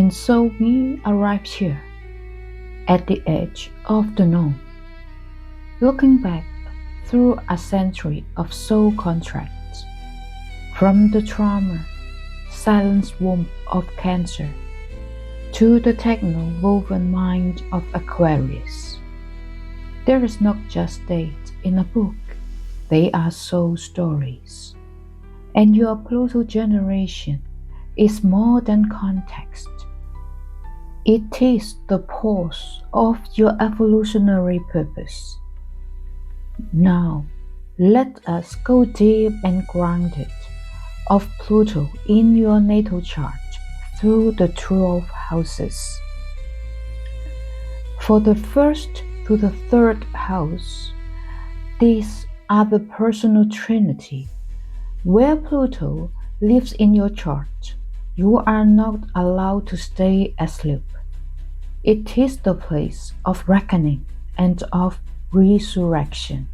And so we arrived here, at the edge of the known, looking back through a century of soul contracts, from the trauma, silenced womb of Cancer, to the techno-woven mind of Aquarius. There is not just date in a book, they are soul stories. And your Pluto generation is more than context. It is the pulse of your evolutionary purpose. Now, let us go deep and grounded of Pluto in your natal chart through the 12 houses. For the first to the third house, these are the personal trinity. Where Pluto lives in your chart, you are not allowed to stay asleep. It is the place of reckoning and of resurrection.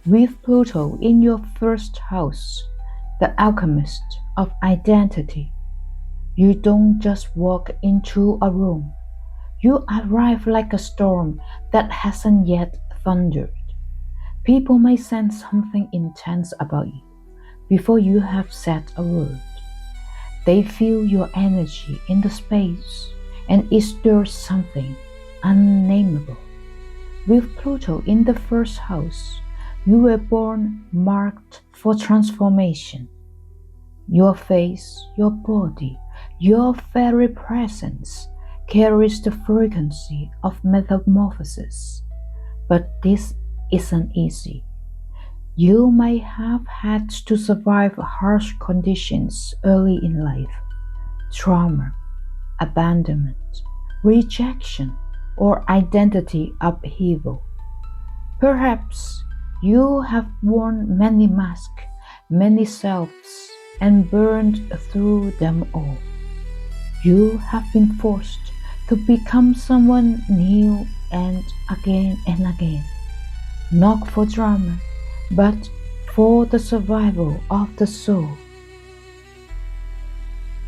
With Pluto in your first house, the alchemist of identity, you don't just walk into a room. You arrive like a storm that hasn't yet thundered. People may sense something intense about you before you have said a word. They feel your energy in the space, and it stirs something unnameable. With Pluto in the first house, you were born marked for transformation. Your face, your body, your very presence carries the frequency of metamorphosis. But this isn't easy. You may have had to survive harsh conditions early in life, trauma, abandonment, rejection, or identity upheaval. Perhaps you have worn many masks, many selves, and burned through them all. You have been forced to become someone new and again, not for drama, but for the survival of the soul.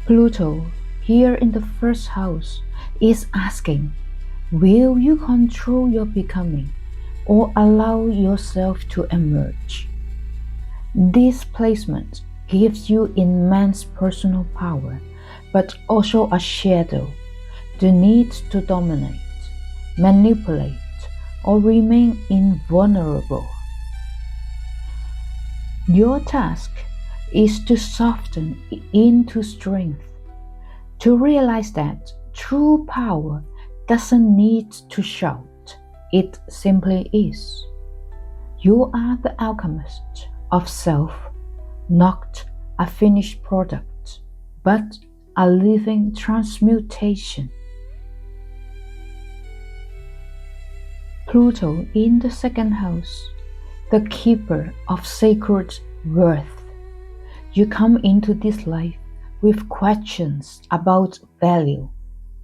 Pluto, here in the first house, is asking, will you control your becoming or allow yourself to emerge? This placement gives you immense personal power, but also a shadow, the need to dominate, manipulate, or remain invulnerable. Your task is to soften into strength, to realize that true power doesn't need to shout, it simply is. You are the alchemist of self, not a finished product, but a living transmutation. Pluto in the second house, the keeper of sacred worth. You come into this life with questions about value.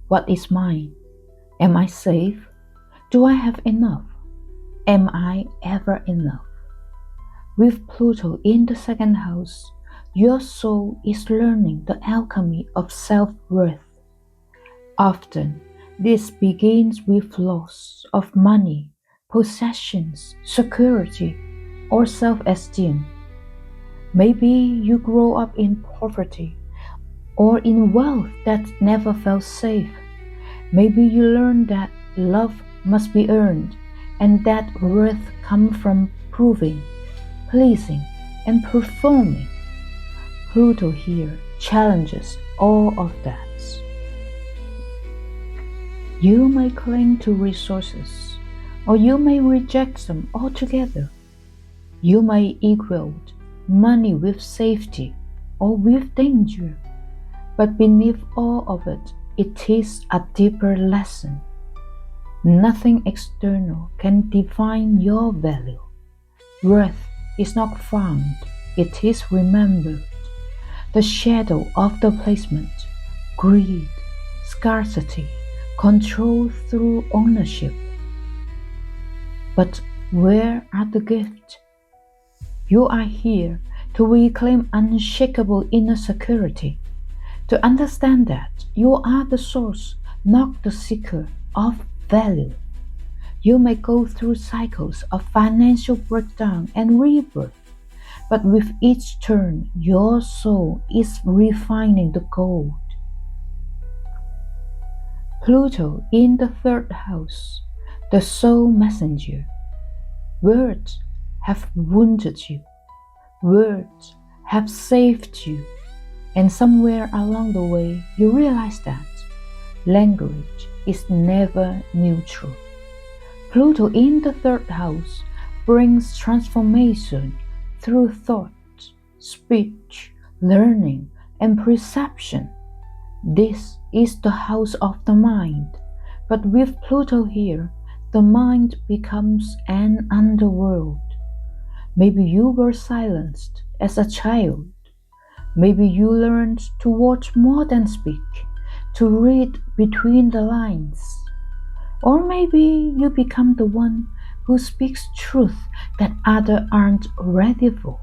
What is mine? Am I safe? Do I have enough? Am I ever enough? With Pluto in the second house, your soul is learning the alchemy of self-worth. Often, this begins with loss of money, possessions, security, or self-esteem. Maybe you grow up in poverty or in wealth that never felt safe. Maybe you learn that love must be earned and that worth comes from proving, pleasing, and performing. Pluto here challenges all of that. You may cling to resources, or you may reject them altogether. You may equate money with safety or with danger, but beneath all of it, it is a deeper lesson. Nothing external can define your value. Worth is not found, it is remembered. The shadow of the placement, greed, scarcity, control through ownership. But where are the gifts? You are here to reclaim unshakable inner security, To understand that you are the source, not the seeker of value. You may go through cycles of financial breakdown and rebirth, but with each turn, your soul is refining the gold. Pluto in the third house, the soul messenger. Words have wounded you. Words have saved you. And somewhere along the way, you realize that language is never neutral. Pluto in the third house brings transformation through thought, speech, learning, and perception. This is the house of the mind, but with Pluto here, the mind becomes an underworld. Maybe you were silenced as a child. Maybe you learned to watch more than speak, to read between the lines. Or maybe you become the one who speaks truth that others aren't ready for.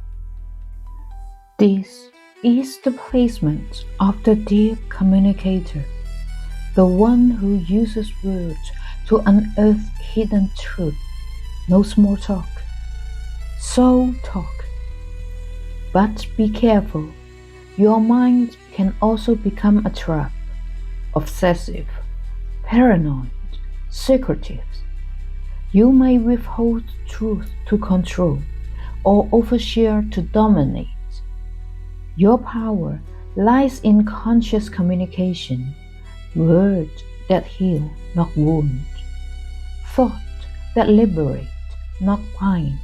This is the placement of the deep communicator, the one who uses words to unearth hidden truth. No small talk, soul talk. But be careful, your mind can also become a trap, obsessive, paranoid, secretive. You may withhold truth to control or overshare to dominate. Your power lies in conscious communication, words that heal, not wound, thought that liberate, not bind.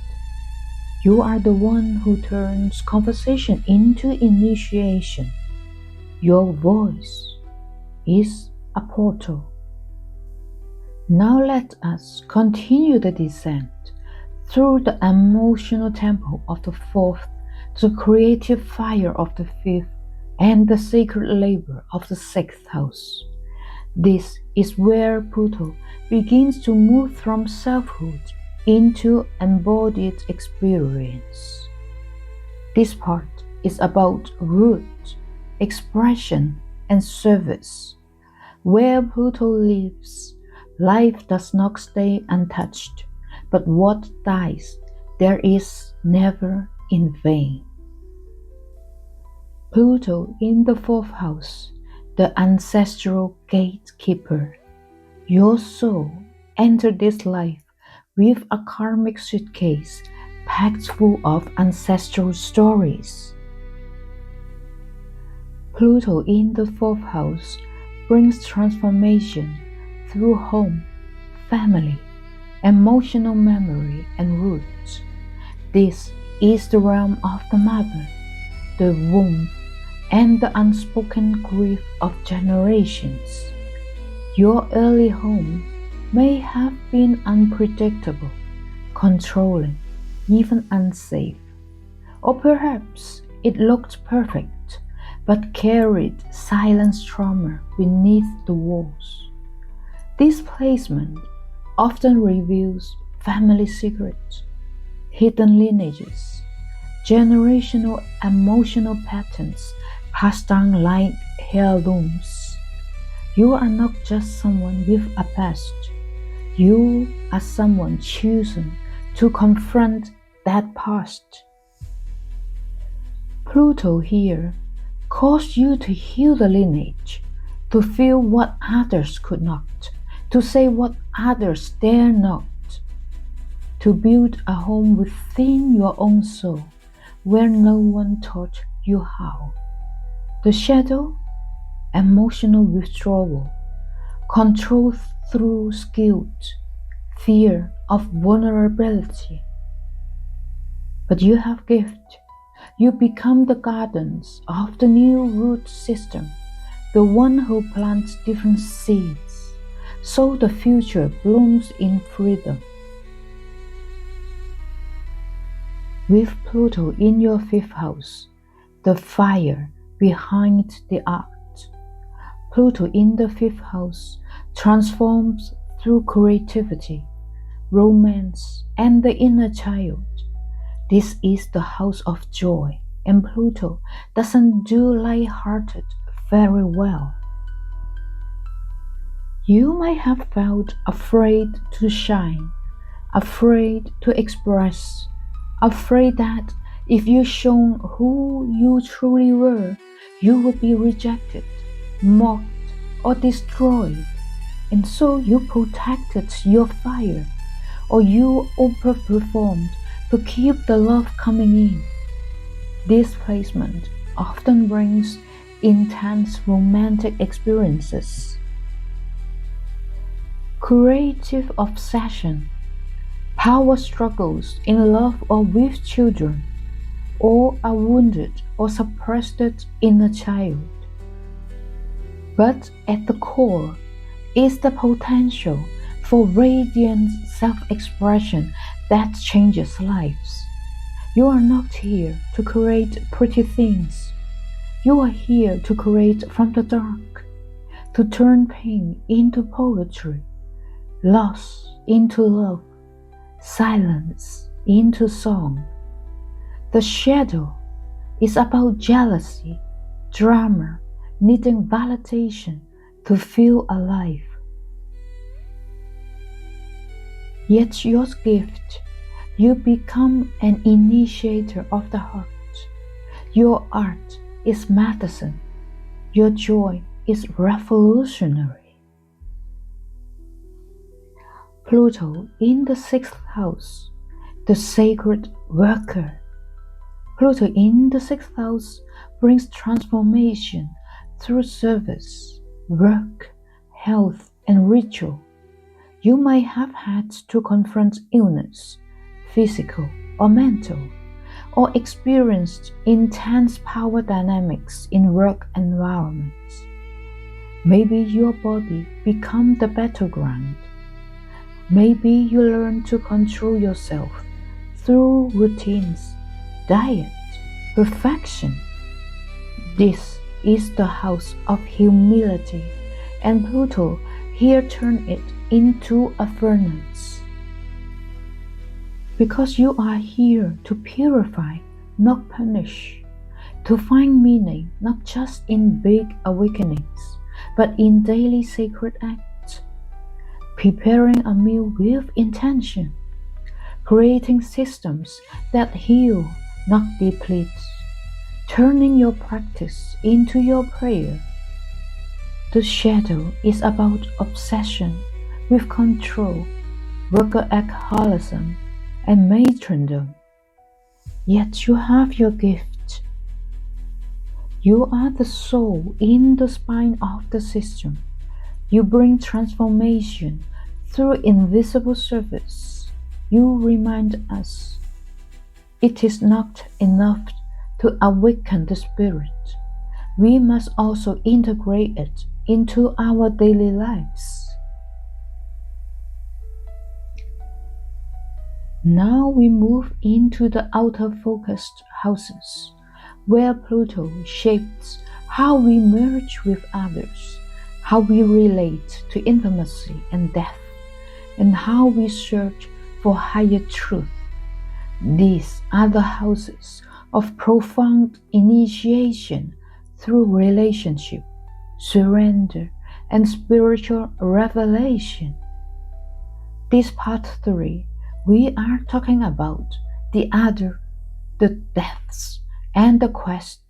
You are the one who turns conversation into initiation. Your voice is a portal. Now let us continue the descent through the emotional temple of the fourth, to the creative fire of the fifth, and the sacred labor of the sixth house. This is where Pluto begins to move from selfhood into embodied experience. This part is about root, expression, and service. Where Pluto lives, life does not stay untouched, but what dies there is never in vain. Pluto in the fourth house, the ancestral gatekeeper. Your soul entered this life with a karmic suitcase packed full of ancestral stories. Pluto in the fourth house brings transformation through home, family, emotional memory, and roots. This is the realm of the mother, the womb, and the unspoken grief of generations. Your early home may have been unpredictable, controlling, even unsafe. Or perhaps it looked perfect, but carried silent trauma beneath the walls. This placement often reveals family secrets, hidden lineages, generational emotional patterns passed down like heirlooms. You are not just someone with a past. You are someone chosen to confront that past. Pluto here calls you to heal the lineage, to feel what others could not, to say what others dare not, to build a home within your own soul where no one taught you how. The shadow, emotional withdrawal, control through guilt, fear of vulnerability. But you have gift. You become the gardens of the new root system, the one who plants different seeds, so the future blooms in freedom. With Pluto in your fifth house, the fire behind the art. Pluto in the fifth house transforms through creativity, romance, and the inner child. This is the house of joy, and Pluto doesn't do light-hearted, very well. You might have felt afraid to shine, afraid to express, afraid that if you showed who you truly were, you would be rejected, mocked, or destroyed. And so you protected your fire, or you overperformed to keep the love coming in. This placement often brings intense romantic experiences, creative obsession, power struggles in love or with children, or a wounded or suppressed inner child. But at the core is the potential for radiant self-expression that changes lives. You are not here to create pretty things. You are here to create from the dark, to turn pain into poetry, loss into love, silence into song. The shadow is about jealousy, drama, needing validation to feel alive. Yet your gift, you become an initiator of the heart. Your art is medicine. Your joy is revolutionary. Pluto in the 6th house, the sacred worker. Pluto in the 6th house brings transformation through service, work, health, and ritual. You might have had to confront illness, physical or mental, or experienced intense power dynamics in work environments. Maybe your body became the battleground. Maybe you learn to control yourself through routines, diet, perfection. This is the house of humility, and Pluto here turned it into a furnace. Because you are here to purify, not punish, to find meaning not just in big awakenings, but in daily sacred acts, preparing a meal with intention, creating systems that heal, not deplete, turning your practice into your prayer. The shadow is about obsession with control, workaholicism, and matrondom. Yet you have your gift. You are the soul in the spine of the system. You bring transformation through invisible service. You remind us it is not enough to awaken the spirit. We must also integrate it into our daily lives. Now we move into the outer focused houses, where Pluto shapes how we merge with others, how we relate to intimacy and death, and how we search for higher truth. These are the houses of profound initiation through relationship, surrender, and spiritual revelation. This part 3, we are talking about the other, the depths, and the quest.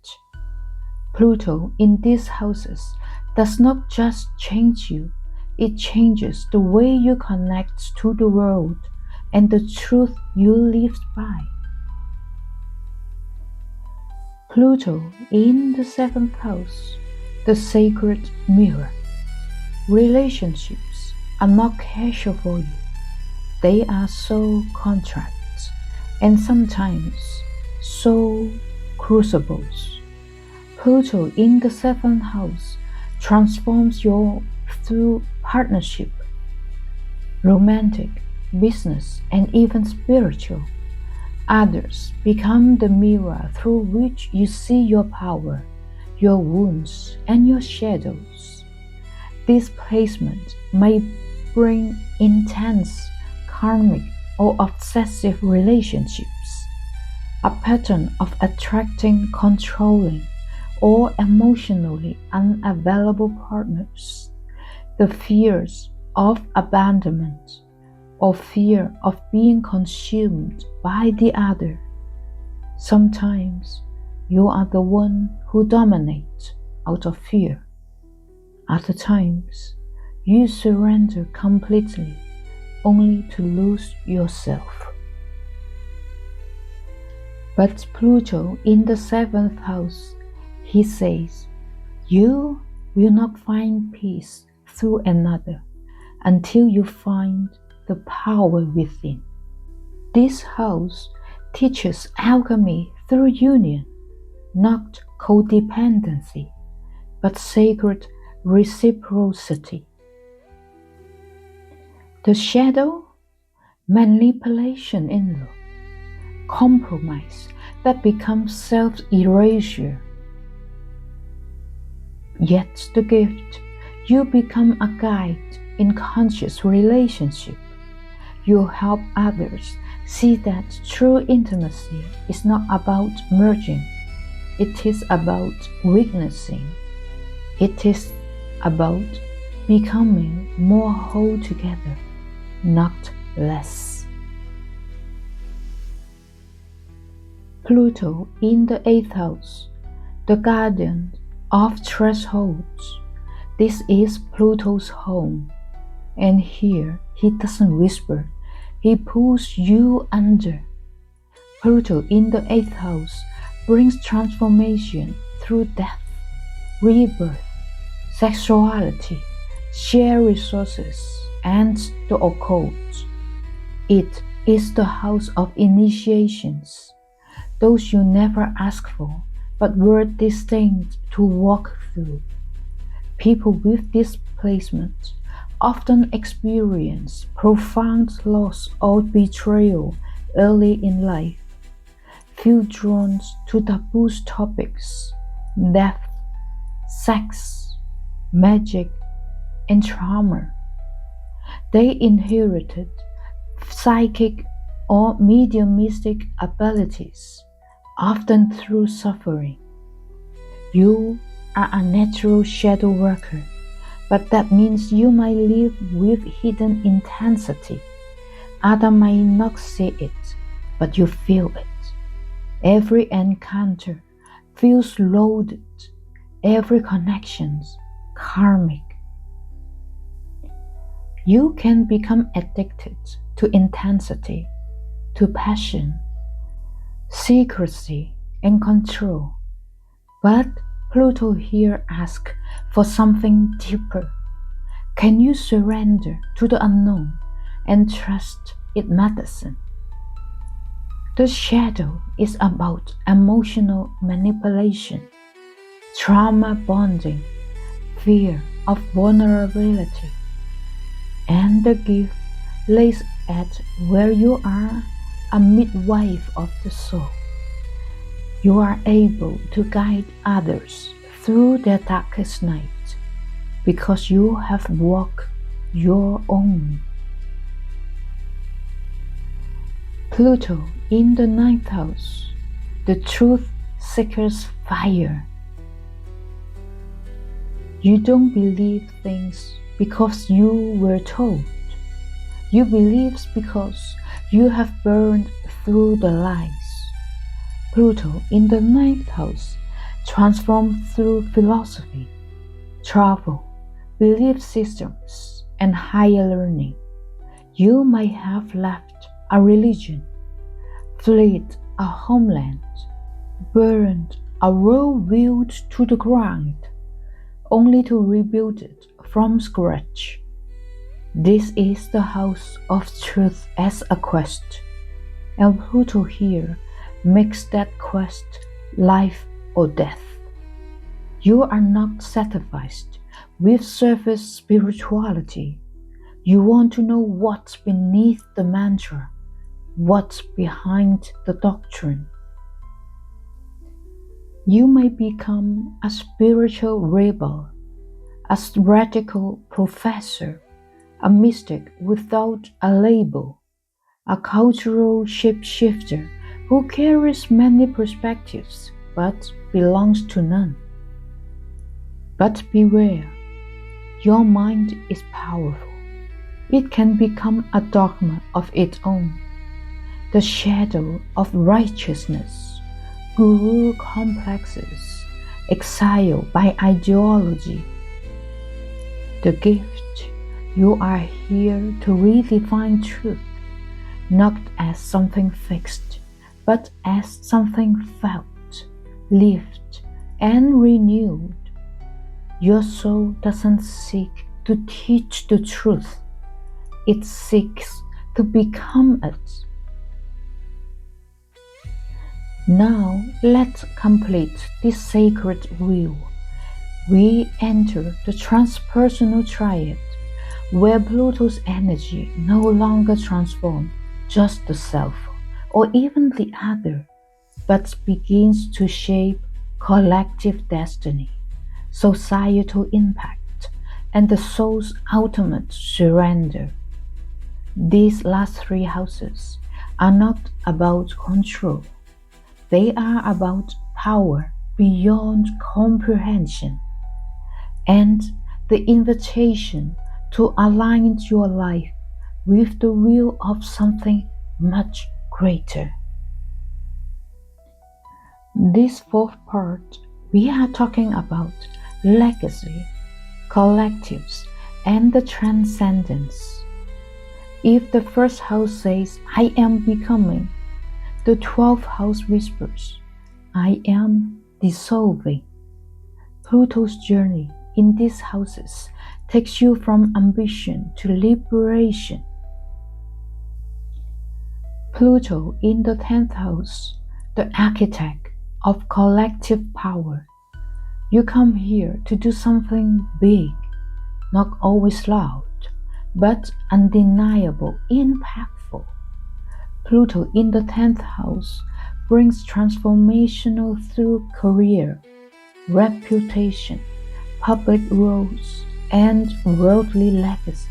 Pluto in these houses does not just change you, it changes the way you connect to the world and the truth you live by. Pluto in the 7th house, the sacred mirror. Relationships are not casual for you. They are soul contracts, and sometimes soul crucibles. Pluto in the 7th house transforms you through partnership, romantic, business, and even spiritual. Others become the mirror through which you see your power, your wounds, and your shadows. This placement may bring intense karmic or obsessive relationships, a pattern of attracting, controlling, or emotionally unavailable partners, the fears of abandonment, or fear of being consumed by the other. Sometimes you are the one who dominates out of fear. Other times you surrender completely only to lose yourself. But Pluto in the 7th house, he says, you will not find peace through another until you find the power within. This house teaches alchemy through union, not codependency, but sacred reciprocity. The shadow, manipulation in love, compromise that becomes self-erasure. Yet the gift, you become a guide in conscious relationship. You help others see that true intimacy is not about merging. It is about witnessing. It is about becoming more whole together, not less. Pluto in the 8th house, the guardian of thresholds. This is Pluto's home, and here he doesn't whisper, he pulls you under. Pluto in the 8th house brings transformation through death, rebirth, sexuality, shared resources, and the occult. It is the house of initiations, those you never asked for but were destined to walk through. People with this placement often experience profound loss or betrayal early in life, feel drawn to taboo topics, death, sex, magic, and trauma. They inherited psychic or mediumistic abilities, often through suffering. You are a natural shadow worker, but that means you might live with hidden intensity. Others might not see it, but you feel it. Every encounter feels loaded, every connection karmic. You can become addicted to intensity, to passion, secrecy, and control. But Pluto here asks for something deeper. Can you surrender to the unknown and trust its medicine? The shadow is about emotional manipulation, trauma bonding, fear of vulnerability, and the gift lays at where you are, a midwife of the soul. You are able to guide others through their darkest night because you have walked your own. Pluto in the 9th house, the truth seeker's fire. You don't believe things because you were told. You believe because you have burned through the lies. Pluto in the 9th house transforms through philosophy, travel, belief systems, and higher learning. You might have left a religion, fled a homeland, burned a worldview to the ground, only to rebuild it from scratch. This is the house of truth as a quest, and Pluto here makes that quest life or death. You are not satisfied with surface spirituality. You want to know what's beneath the mantra, what's behind the doctrine. You may become a spiritual rebel, a radical professor, a mystic without a label, a cultural shapeshifter who carries many perspectives but belongs to none. But beware, your mind is powerful. It can become a dogma of its own. The shadow of righteousness, guru complexes, exile by ideology. The gift, you are here to redefine truth, not as something fixed, but as something felt, lived, and renewed. Your soul doesn't seek to teach the truth. It seeks to become it. Now let's complete this sacred wheel. We enter the transpersonal triad, where Pluto's energy no longer transforms just the self or even the other, but begins to shape collective destiny, societal impact, and the soul's ultimate surrender. These last three houses are not about control. They are about power beyond comprehension, and the invitation to align your life with the will of something much greater. This fourth part, we are talking about legacy, collectives, and the transcendence. If the first house says, I am becoming, the 12th house whispers, I am dissolving. Pluto's journey in these houses takes you from ambition to liberation. Pluto in the 10th house, the architect of collective power. You come here to do something big, not always loud, but undeniable, impactful. Pluto in the 10th house brings transformational through career, reputation, public roles, and worldly legacy.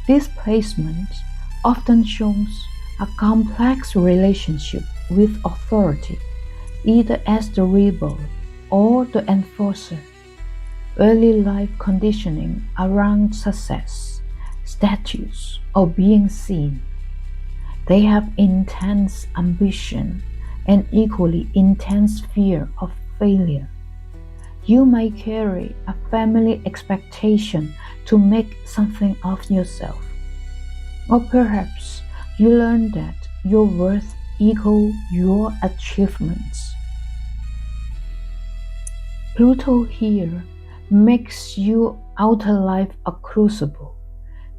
This placement often shows a complex relationship with authority, either as the rebel or the enforcer. Early life conditioning around success, status, or being seen. They have intense ambition and equally intense fear of failure. You may carry a family expectation to make something of yourself. Or perhaps you learn that your worth equals your achievements. Pluto here makes your outer life a crucible.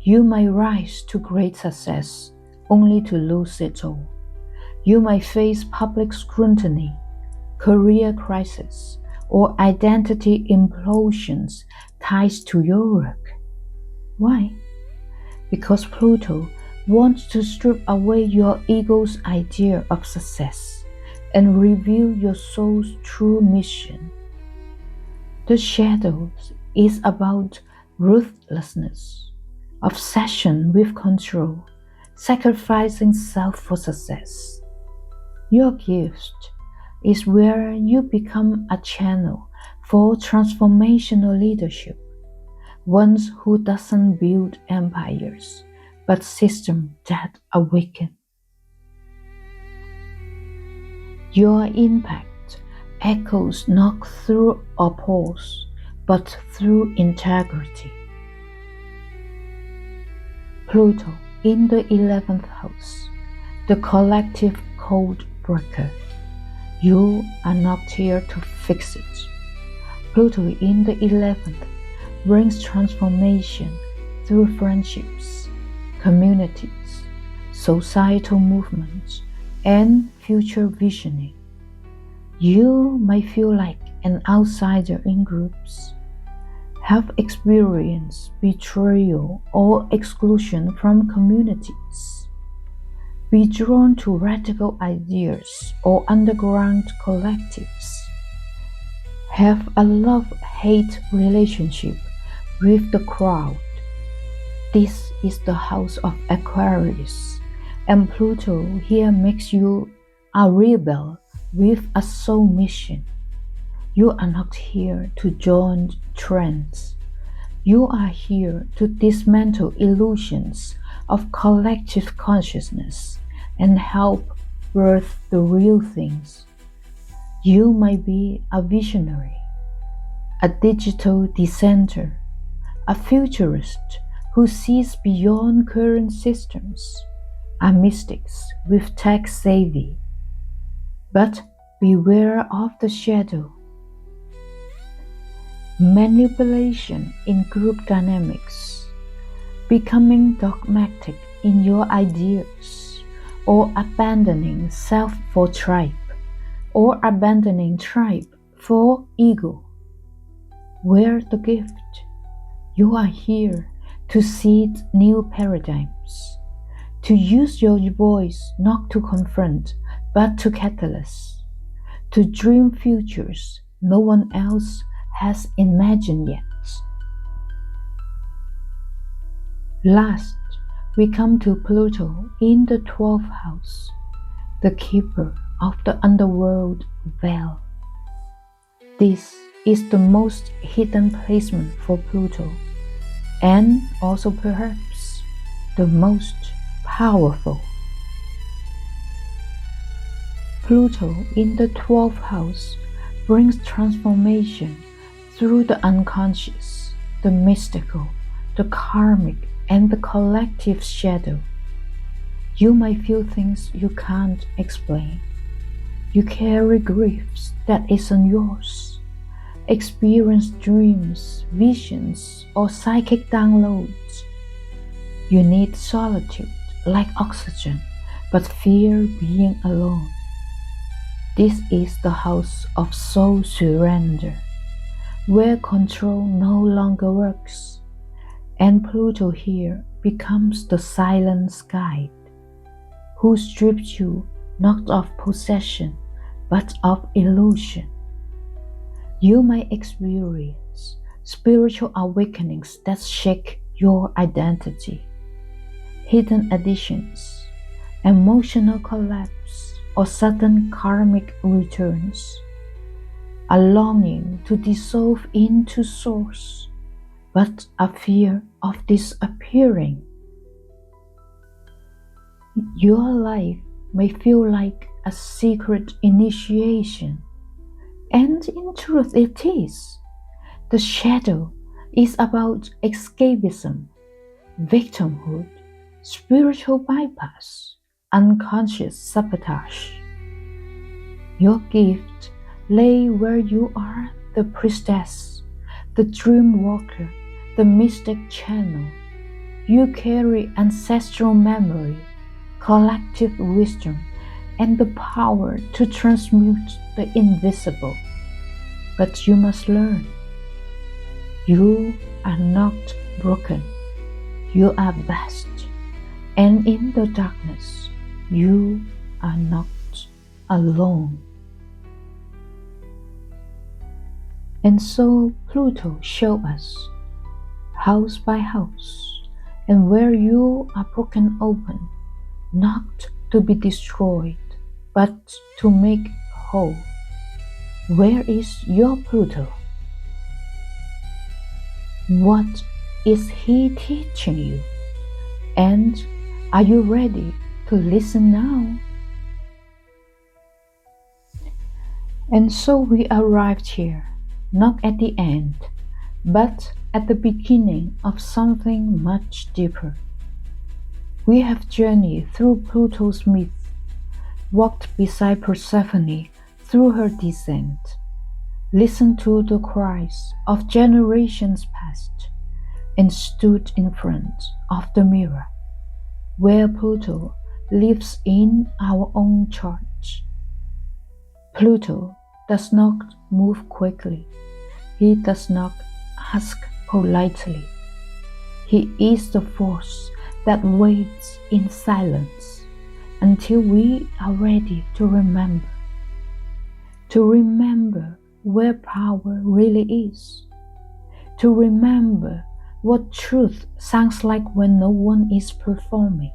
You may rise to great success only to lose it all. You may face public scrutiny, career crisis, or identity implosions tied to your work. Why? Because Pluto wants to strip away your ego's idea of success and reveal your soul's true mission. The shadows is about ruthlessness, obsession with control, sacrificing self for success. Your gift is where you become a channel for transformational leadership, one who doesn't build empires, but systems that awaken. Your impact echoes not through applause, but through integrity. Pluto in the 11th house, the collective code breaker. You are not here to fix it. Pluto in the 11th brings transformation through friendships, communities, societal movements, and future visioning. You may feel like an outsider in groups, have experienced betrayal or exclusion from communities, be drawn to radical ideas or underground collectives, have a love-hate relationship with the crowd. This is the house of Aquarius, and Pluto here makes you a rebel with a soul mission. You are not here to join trends. You are here to dismantle illusions of collective consciousness and help birth the real things. You might be a visionary, a digital dissenter, a futurist who sees beyond current systems, a mystic with tech savvy. But beware of the shadow. Manipulation in group dynamics, becoming dogmatic in your ideas, or abandoning self for tribe, or abandoning tribe for ego. Wear the gift. You are here to seed new paradigms, to use your voice not to confront, but to catalyze, to dream futures no one else has imagined yet. Last, we come to Pluto in the 12th house, the keeper of the underworld veil. This is the most hidden placement for Pluto, and also perhaps the most powerful. Pluto in the 12th house brings transformation through the unconscious, the mystical, the karmic, and the collective shadow. You might feel things you can't explain. You carry griefs that isn't yours. Experience dreams, visions, or psychic downloads. You need solitude like oxygen, but fear being alone. This is the house of soul surrender, where control no longer works, and Pluto here becomes the silence guide, who strips you not of possession, but of illusion. You might experience spiritual awakenings that shake your identity, hidden additions, emotional collapse, or sudden karmic returns. A longing to dissolve into source, but a fear of disappearing. Your life may feel like a secret initiation, and in truth it is. The shadow is about escapism, victimhood, spiritual bypass, unconscious sabotage. Your gift lay where you are the priestess, the dream walker, the mystic channel. You carry ancestral memory, collective wisdom, and the power to transmute the invisible. But you must learn. You are not broken. You are vast. And in the darkness, you are not alone. And so Pluto shows us, house by house, and where you are broken open, not to be destroyed, but to make whole. Where is your Pluto? What is he teaching you? And are you ready to listen now? And so we arrived here, not at the end, but at the beginning of something much deeper. We have journeyed through Pluto's myth, walked beside Persephone through her descent, listened to the cries of generations past, and stood in front of the mirror, where Pluto lives in our own chart. Pluto does not move quickly. He does not ask politely. He is the force that waits in silence until we are ready to remember where power really is, to remember what truth sounds like when no one is performing,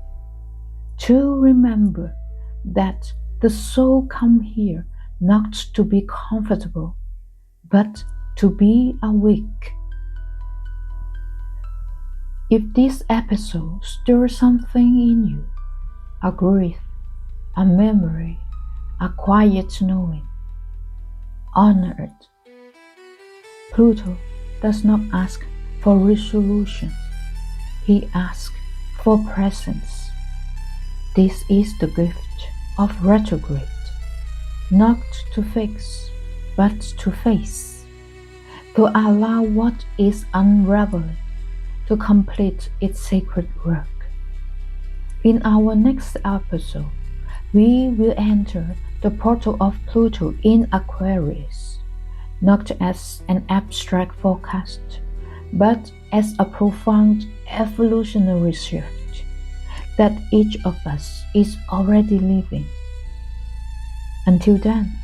to remember that the soul come here not to be comfortable, but to be awake. If this episode stirs something in you, a grief, a memory, a quiet knowing, honor it. Pluto does not ask for resolution. He asks for presence. This is the gift of retrograde, not to fix, but to face, to allow what is unraveling to complete its sacred work. In our next episode, we will enter the portal of Pluto in Aquarius, not as an abstract forecast, but as a profound evolutionary shift that each of us is already living. Until then,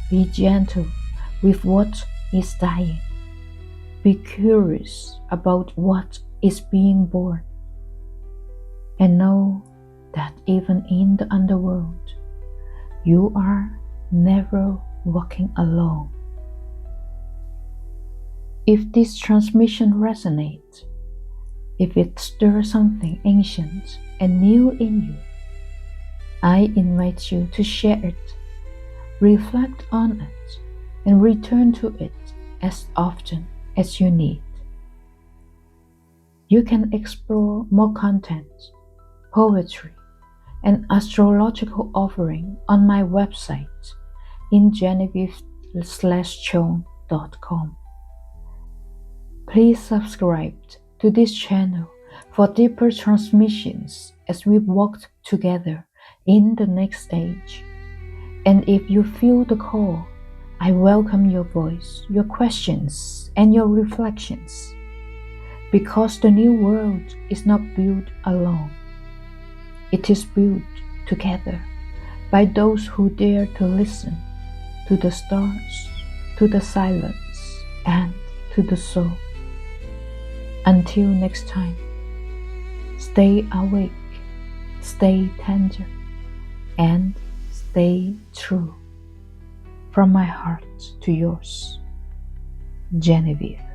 be gentle with what is dying. Be curious about what is being born. And know that even in the underworld, you are never walking alone. If this transmission resonates, if it stirs something ancient and new in you, I invite you to share it, reflect on it, and return to it as often as you need. You can explore more content, poetry, and astrological offering on my website in Genevieve/Cheung.com. Please subscribe to this channel for deeper transmissions as we walk together in the next age. And if you feel the call, I welcome your voice, your questions, and your reflections. Because the new world is not built alone. It is built together by those who dare to listen to the stars, to the silence, and to the soul. Until next time, stay awake, stay tender, and stay true. From my heart to yours, Genevieve.